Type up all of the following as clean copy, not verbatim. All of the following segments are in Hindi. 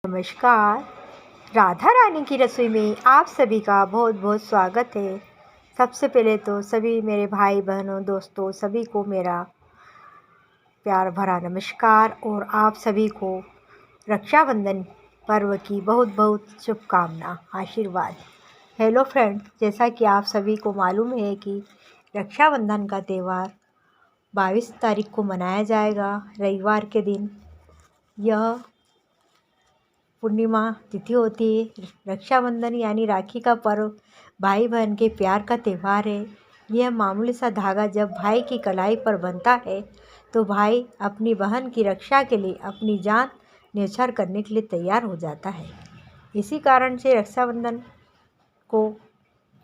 नमस्कार। राधा रानी की रसोई में आप सभी का बहुत बहुत स्वागत है। सबसे पहले तो सभी मेरे भाई बहनों दोस्तों सभी को मेरा प्यार भरा नमस्कार और आप सभी को रक्षाबंधन पर्व की बहुत बहुत शुभकामना आशीर्वाद। हेलो फ्रेंड, जैसा कि आप सभी को मालूम है कि रक्षाबंधन का त्यौहार 22 तारीख को मनाया जाएगा, रविवार के दिन। यह पूर्णिमा तिथि होती है। रक्षाबंधन यानी राखी का पर्व भाई बहन के प्यार का त्यौहार है। यह मामूली सा धागा जब भाई की कलाई पर बंधता है तो भाई अपनी बहन की रक्षा के लिए अपनी जान न्यौछावर करने के लिए तैयार हो जाता है। इसी कारण से रक्षाबंधन को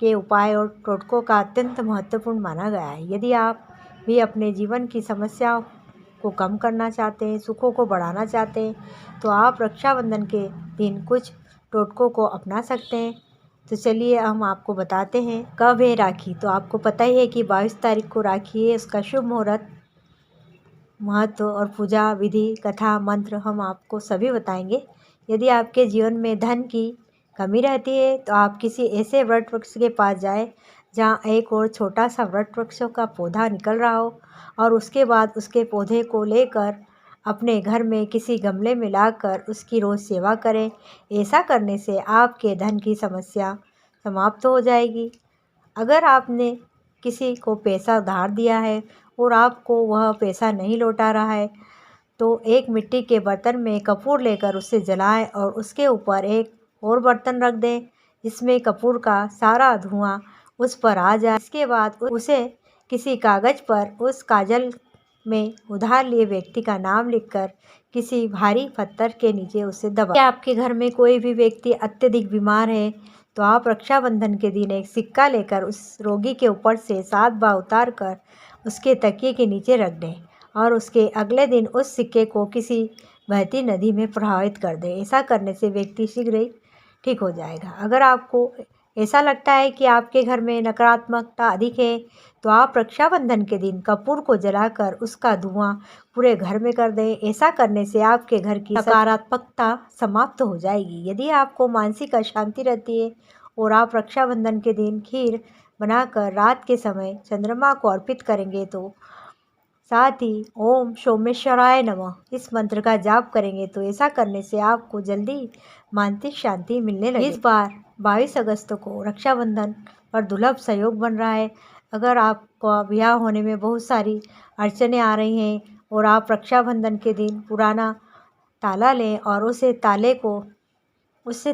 के उपाय और टोटकों का अत्यंत महत्वपूर्ण माना गया है। यदि आप भी अपने जीवन की समस्याओं को कम करना चाहते हैं, सुखों को बढ़ाना चाहते हैं, तो आप रक्षाबंधन के दिन कुछ टोटकों को अपना सकते हैं। तो चलिए हम आपको बताते हैं। कब है राखी? तो आपको पता ही है कि 22 तारीख को राखी है। उसका शुभ मुहूर्त, महत्व और पूजा विधि, कथा, मंत्र हम आपको सभी बताएंगे। यदि आपके जीवन में धन की कमी रहती है तो आप किसी ऐसे वट वृक्ष के पास जाएं जहाँ एक और छोटा सा वट वृक्षों का पौधा निकल रहा हो और उसके बाद उसके पौधे को लेकर अपने घर में किसी गमले में लाकर उसकी रोज़ सेवा करें। ऐसा करने से आपके धन की समस्या समाप्त हो जाएगी। अगर आपने किसी को पैसा उधार दिया है और आपको वह पैसा नहीं लौटा रहा है तो एक मिट्टी के बर्तन में कपूर लेकर उसे जलाएं और उसके ऊपर एक और बर्तन रख दें जिसमें कपूर का सारा धुआं उस पर आ जाए। इसके बाद उसे किसी कागज़ पर उस काजल में उधार लिए व्यक्ति का नाम लिखकर किसी भारी पत्थर के नीचे उसे दबा। आपके घर में कोई भी व्यक्ति अत्यधिक बीमार है तो आप रक्षाबंधन के दिन एक सिक्का लेकर उस रोगी के ऊपर से 7 बार उतार कर उसके तकिए के नीचे रख दें और उसके अगले दिन उस सिक्के को किसी बहती नदी में प्रवाहित कर दें। ऐसा करने से व्यक्ति शीघ्र ही ठीक हो जाएगा। अगर आपको ऐसा लगता है कि आपके घर में नकारात्मकता अधिक है तो आप रक्षाबंधन के दिन कपूर को जलाकर उसका धुआं पूरे घर में कर दें। ऐसा करने से आपके घर की नकारात्मकता समाप्त हो जाएगी। यदि आपको मानसिक अशांति रहती है और आप रक्षाबंधन के दिन खीर बनाकर रात के समय चंद्रमा को अर्पित करेंगे तो साथ ही ओम सोमेश्वराय नमः इस मंत्र का जाप करेंगे तो ऐसा करने से आपको जल्दी मानसिक शांति मिलने लगी। इस बार 22 अगस्त को रक्षाबंधन पर दुर्लभ सहयोग बन रहा है। अगर आपका ब्याह होने में बहुत सारी अड़चनें आ रही हैं और आप रक्षाबंधन के दिन पुराना ताला लें और उससे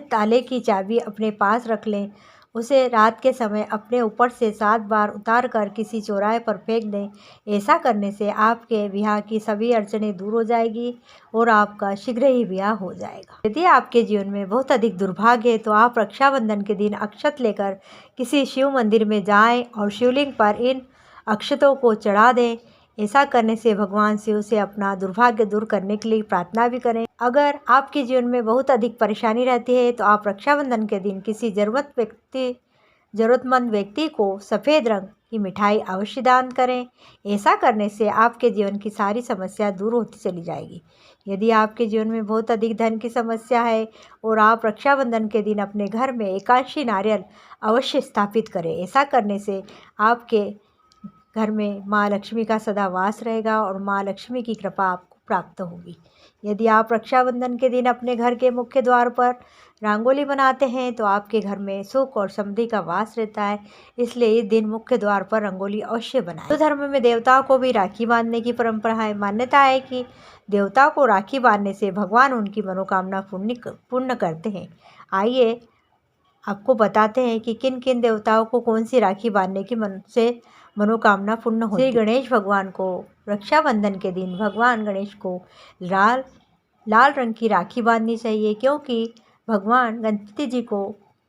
ताले की चाबी अपने पास रख लें, उसे रात के समय अपने ऊपर से 7 बार उतार कर किसी चौराहे पर फेंक दें। ऐसा करने से आपके ब्याह की सभी अड़चनें दूर हो जाएगी और आपका शीघ्र ही ब्याह हो जाएगा। यदि आपके जीवन में बहुत अधिक दुर्भाग्य है तो आप रक्षाबंधन के दिन अक्षत लेकर किसी शिव मंदिर में जाएं और शिवलिंग पर इन अक्षतों को चढ़ा दें। ऐसा करने से भगवान शिव से अपना दुर्भाग्य दूर करने के लिए प्रार्थना भी करें। अगर आपके जीवन में बहुत अधिक परेशानी रहती है तो आप रक्षाबंधन के दिन किसी ज़रूरतमंद व्यक्ति को सफ़ेद रंग की मिठाई अवश्य दान करें। ऐसा करने से आपके जीवन की सारी समस्या दूर होती चली जाएगी। यदि आपके जीवन में बहुत अधिक धन की समस्या है और आप रक्षाबंधन के दिन अपने घर में एकादशी नारियल अवश्य स्थापित करें। ऐसा करने से आपके घर में माँ लक्ष्मी का सदा वास रहेगा और माँ लक्ष्मी की कृपा आपको प्राप्त होगी। यदि आप रक्षाबंधन के दिन अपने घर के मुख्य द्वार पर रंगोली बनाते हैं तो आपके घर में सुख और समृद्धि का वास रहता है। इसलिए इस दिन मुख्य द्वार पर रंगोली अवश्य बनाएं। हिंदू धर्म में देवताओं को भी राखी बांधने की परंपरा है। मान्यता है कि देवताओं को राखी बांधने से भगवान उनकी मनोकामना पूर्ण करते हैं। आइए आपको बताते हैं कि किन किन देवताओं को कौन सी राखी बांधने की मनोकामना पूर्ण होती है। श्री गणेश भगवान को रक्षाबंधन के दिन भगवान गणेश को लाल रंग की राखी बांधनी चाहिए क्योंकि भगवान गणपति जी को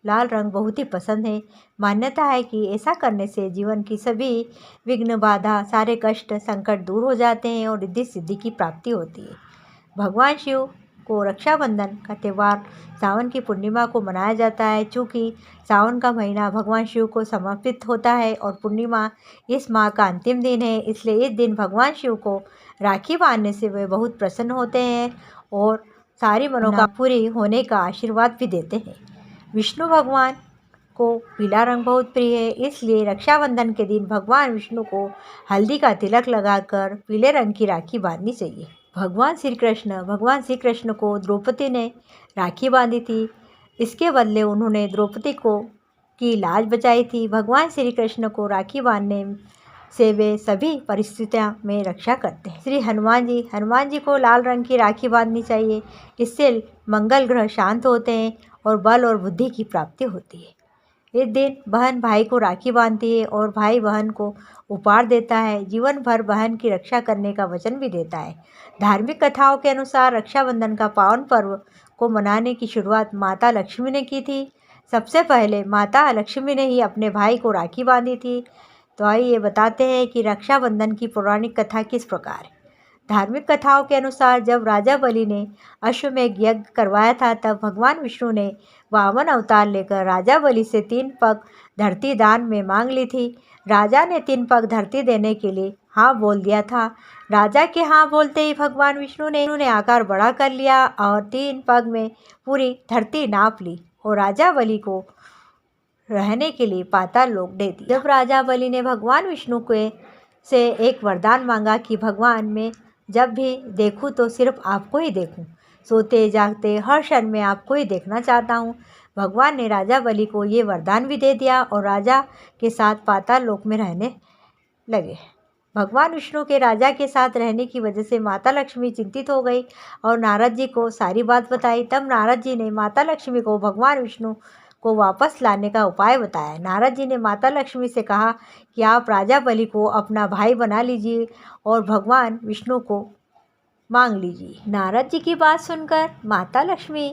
लाल रंग बहुत ही पसंद है। मान्यता है कि ऐसा करने से जीवन की सभी विघ्न बाधा सारे कष्ट संकट दूर हो जाते हैं और रिद्धि सिद्धि की प्राप्ति होती है। भगवान शिव को रक्षाबंधन का त्यौहार सावन की पूर्णिमा को मनाया जाता है। चूँकि सावन का महीना भगवान शिव को समर्पित होता है और पूर्णिमा इस माह का अंतिम दिन है, इसलिए इस दिन भगवान शिव को राखी बांधने से वे बहुत प्रसन्न होते हैं और सारी मनोकामना पूरी होने का आशीर्वाद भी देते हैं। विष्णु भगवान को पीला रंग बहुत प्रिय है, इसलिए रक्षाबंधन के दिन भगवान विष्णु को हल्दी का तिलक लगाकर पीले रंग की राखी बांधनी चाहिए। भगवान श्री कृष्ण को द्रौपदी ने राखी बांधी थी। इसके बदले उन्होंने द्रौपदी को की लाज बचाई थी। भगवान श्री कृष्ण को राखी बांधने से वे सभी परिस्थितियों में रक्षा करते हैं। श्री हनुमान जी को लाल रंग की राखी बांधनी चाहिए। इससे मंगल ग्रह शांत होते हैं और बल और बुद्धि की प्राप्ति होती है। इस दिन बहन भाई को राखी बांधती है और भाई बहन को उपहार देता है। जीवन भर बहन की रक्षा करने का वचन भी देता है। धार्मिक कथाओं के अनुसार रक्षाबंधन का पावन पर्व को मनाने की शुरुआत माता लक्ष्मी ने की थी। सबसे पहले माता लक्ष्मी ने ही अपने भाई को राखी बांधी थी। तो आइए बताते हैं कि रक्षाबंधन की पौराणिक कथा किस प्रकार है। धार्मिक कथाओं के अनुसार जब राजा बलि ने अश्वमेध यज्ञ करवाया था, तब भगवान विष्णु ने वामन अवतार लेकर राजा बलि से 3 पग धरती दान में मांग ली थी। राजा ने 3 पग धरती देने के लिए हाँ बोल दिया था। राजा के हाँ बोलते ही भगवान विष्णु ने आकार बड़ा कर लिया और 3 पग में पूरी धरती नाप ली और राजा बलि को रहने के लिए पाताल लोक दे दिया। जब राजा बलि ने भगवान विष्णु से एक वरदान मांगा कि भगवान मैं जब भी देखूं तो सिर्फ आपको ही देखूं, सोते जागते हर क्षण में आपको ही देखना चाहता हूं। भगवान ने राजा बलि को ये वरदान भी दे दिया और राजा के साथ पाताल लोक में रहने लगे। भगवान विष्णु के राजा के साथ रहने की वजह से माता लक्ष्मी चिंतित हो गई और नारद जी को सारी बात बताई। तब नारद जी ने माता लक्ष्मी को भगवान विष्णु को वापस लाने का उपाय बताया। नारद जी ने माता लक्ष्मी से कहा कि आप राजा बलि को अपना भाई बना लीजिए और भगवान विष्णु को मांग लीजिए। नारद जी की बात सुनकर माता लक्ष्मी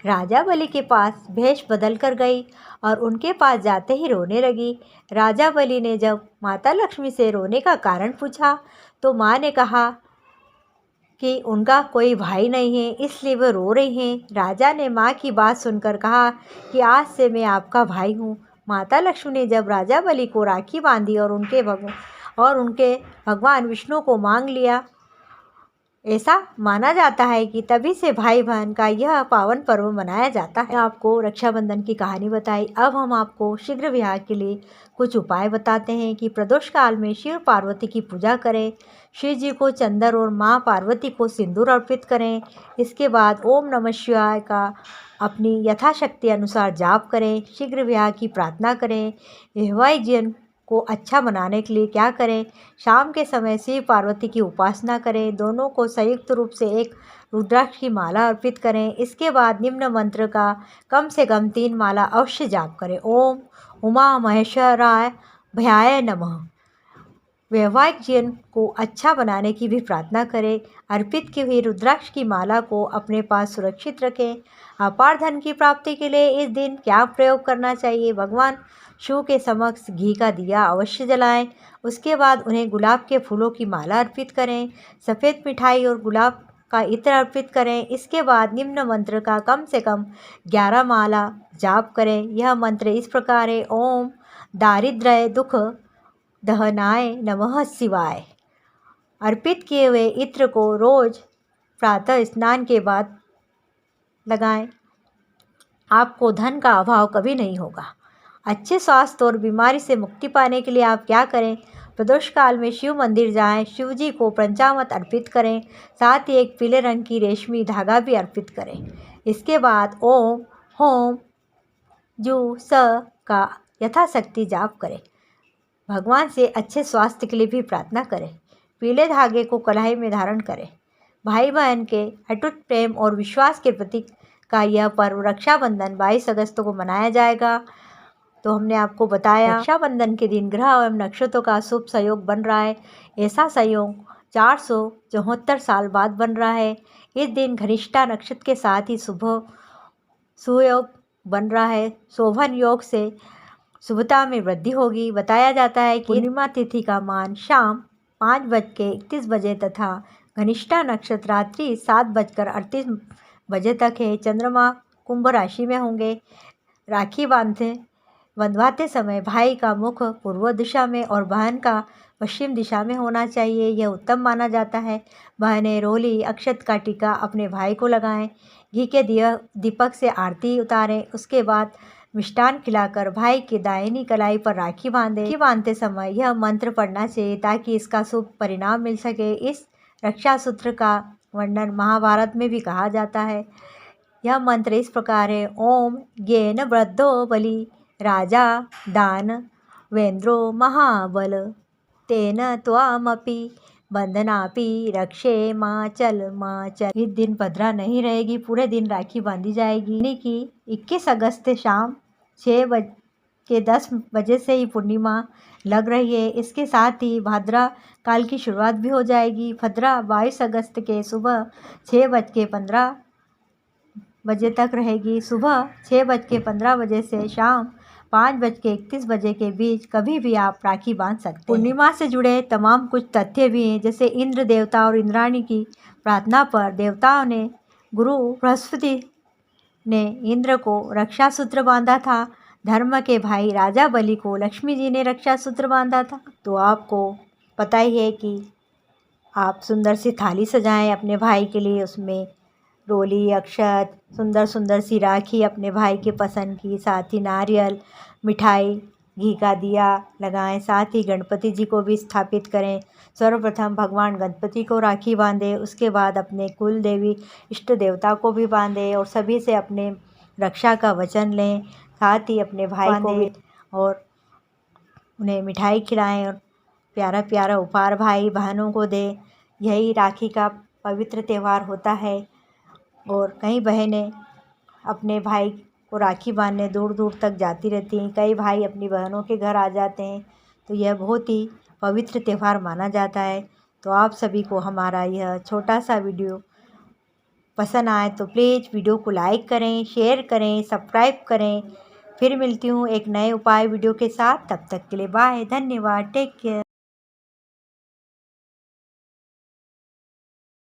राजा बलि के पास भेष बदल कर गई और उनके पास जाते ही रोने लगी। राजा बलि ने जब माता लक्ष्मी से रोने का कारण पूछा तो माँ ने कहा कि उनका कोई भाई नहीं है, इसलिए वो रो रही हैं। राजा ने माँ की बात सुनकर कहा कि आज से मैं आपका भाई हूँ। माता लक्ष्मी ने जब राजा बलि को राखी बांधी और उनके भगवान विष्णु को मांग लिया। ऐसा माना जाता है कि तभी से भाई बहन का यह पावन पर्व मनाया जाता है। आपको रक्षाबंधन की कहानी बताई। अब हम आपको शीघ्र विवाह के लिए कुछ उपाय बताते हैं कि प्रदोष काल में शिव पार्वती की पूजा करें, शिव जी को चंदन और माँ पार्वती को सिंदूर अर्पित करें। इसके बाद ओम नमः शिवाय का अपनी यथाशक्ति अनुसार जाप करें, शीघ्र विवाह की प्रार्थना करें। वैवाहिक जीवन को अच्छा बनाने के लिए क्या करें? शाम के समय शिव पार्वती की उपासना करें, दोनों को संयुक्त रूप से एक रुद्राक्ष की माला अर्पित करें। इसके बाद निम्न मंत्र का कम से कम 3 माला अवश्य जाप करें। ओम उमा महेश्वराय भयाय नमः। वैवाहिक जीवन को अच्छा बनाने की भी प्रार्थना करें। अर्पित की हुई रुद्राक्ष की माला को अपने पास सुरक्षित रखें। अपार धन की प्राप्ति के लिए इस दिन क्या प्रयोग करना चाहिए? भगवान शिव के समक्ष घी का दिया अवश्य जलाएं। उसके बाद उन्हें गुलाब के फूलों की माला अर्पित करें। सफ़ेद मिठाई और गुलाब का इत्र अर्पित करें। इसके बाद निम्न मंत्र का कम से कम 11 माला जाप करें। यह मंत्र इस प्रकार है। ओम दारिद्र्य दुख दहनाय नमः शिवाय। अर्पित किए हुए इत्र को रोज प्रातः स्नान के बाद लगाएं। आपको धन का अभाव कभी नहीं होगा। अच्छे स्वास्थ्य और बीमारी से मुक्ति पाने के लिए आप क्या करें? प्रदोष काल में शिव मंदिर जाएं, शिव जी को पंचामृत अर्पित करें, साथ ही एक पीले रंग की रेशमी धागा भी अर्पित करें। इसके बाद ओम होम जू स का यथाशक्ति जाप करें। भगवान से अच्छे स्वास्थ्य के लिए भी प्रार्थना करें। पीले धागे को कलाई में धारण करें। भाई बहन के अटूट प्रेम और विश्वास के प्रतीक का यह पर्व रक्षाबंधन 22 अगस्त को मनाया जाएगा। तो हमने आपको बताया रक्षाबंधन के दिन ग्रह एवं नक्षत्रों का शुभ संयोग बन रहा है। ऐसा संयोग 474 साल बाद बन रहा है। इस दिन घनिष्ठा नक्षत्र के साथ ही शुभ सुयोग बन रहा है। शोभन योग से शुभता में वृद्धि होगी। बताया जाता है कि पूर्णिमा तिथि का मान शाम 5:31 तथा घनिष्ठा नक्षत्र रात्रि 7:38 बजे तक है। चंद्रमा कुंभ राशि में होंगे। राखी बंधवाते समय भाई का मुख पूर्व दिशा में और बहन का पश्चिम दिशा में होना चाहिए, यह उत्तम माना जाता है। बहनें रोली अक्षत का टीका अपने भाई को लगाएं, घी के दीपक से आरती उतारें। उसके बाद मिष्टान खिलाकर भाई की दाहिनी कलाई पर राखी बांधें। राखी बांधते समय यह मंत्र पढ़ना चाहिए ताकि इसका शुभ परिणाम मिल सके। इस रक्षा सूत्र का वर्णन महाभारत में भी कहा जाता है। यह मंत्र इस प्रकार है: ओम ज्ञेन वृद्धो बलि राजा दान वेन्द्रो महाबल तेन त्वामपि बंधनापि रक्षे माँ चल। इस दिन भद्रा नहीं रहेगी, पूरे दिन राखी बांधी जाएगी। यानी कि 21 अगस्त शाम 6:10 से ही पूर्णिमा लग रही है। इसके साथ ही भाद्रा काल की शुरुआत भी हो जाएगी। भद्रा 22 अगस्त के सुबह 6:15 तक रहेगी। सुबह 6:15 से शाम 5:31 के बीच कभी भी आप राखी बांध सकते हैं। पूर्णिमा से जुड़े तमाम कुछ तथ्य भी हैं, जैसे इंद्र देवता और इंद्राणी की प्रार्थना पर देवताओं ने गुरु बृहस्पति ने इंद्र को रक्षा सूत्र बांधा था। धर्म के भाई राजा बलि को लक्ष्मी जी ने रक्षा सूत्र बांधा था। तो आपको पता ही है कि आप सुंदर सी थाली सजाएं अपने भाई के लिए, उसमें रोली अक्षत सुंदर सुंदर सी राखी अपने भाई के पसंद की, साथ ही नारियल मिठाई घी का दिया लगाएं। साथ ही गणपति जी को भी स्थापित करें। सर्वप्रथम भगवान गणपति को राखी बांधें, उसके बाद अपने कुल देवी इष्ट देवता को भी बांधें और सभी से अपने रक्षा का वचन लें। साथ ही अपने भाई को भी और उन्हें मिठाई खिलाएं और प्यारा प्यारा उपहार भाई बहनों को दें। यही राखी का पवित्र त्यौहार होता है। और कई बहनें अपने भाई को राखी बांधने दूर दूर तक जाती रहती हैं। कई भाई अपनी बहनों के घर आ जाते हैं। तो यह बहुत ही पवित्र त्यौहार माना जाता है। तो आप सभी को हमारा यह छोटा सा वीडियो पसंद आए तो प्लीज़ वीडियो को लाइक करें, शेयर करें, सब्सक्राइब करें। फिर मिलती हूँ एक नए उपाय वीडियो के साथ। तब तक के लिए बाय, धन्यवाद, टेक केयर।